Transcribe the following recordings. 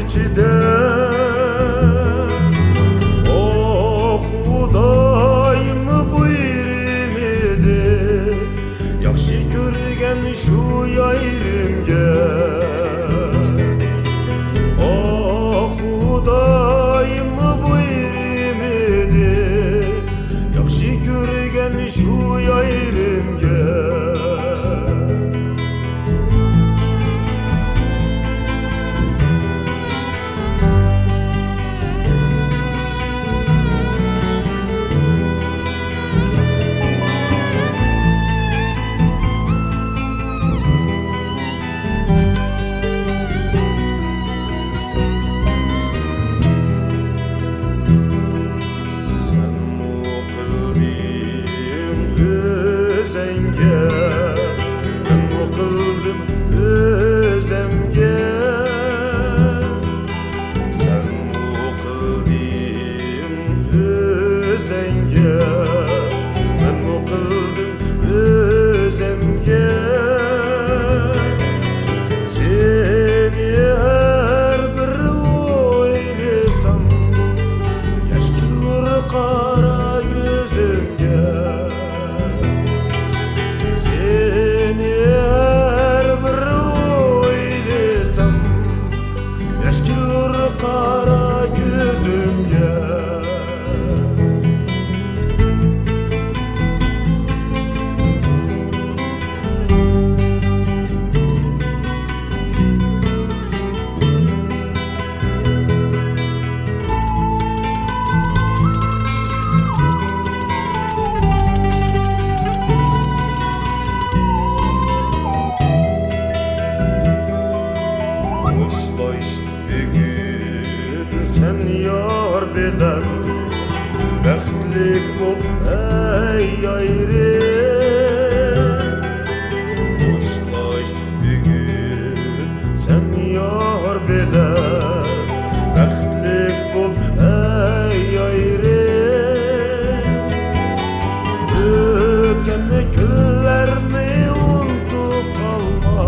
ichida O Xudoyim buyurim edi yaxshi ko'rgan shu yoyrimga O Xudoyim buyurim edi yaxshi ko'rgan shu yoyrimga Kara gözümge sen yar bilen Bəxtlik ol ey ayrı Hoşlaştık bugün sen yar bilen Bəxtlik ol ey ayrı Ötken günlerini unutup kalma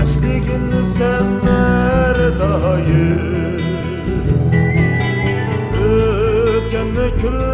Asli gün sen neredayım Kül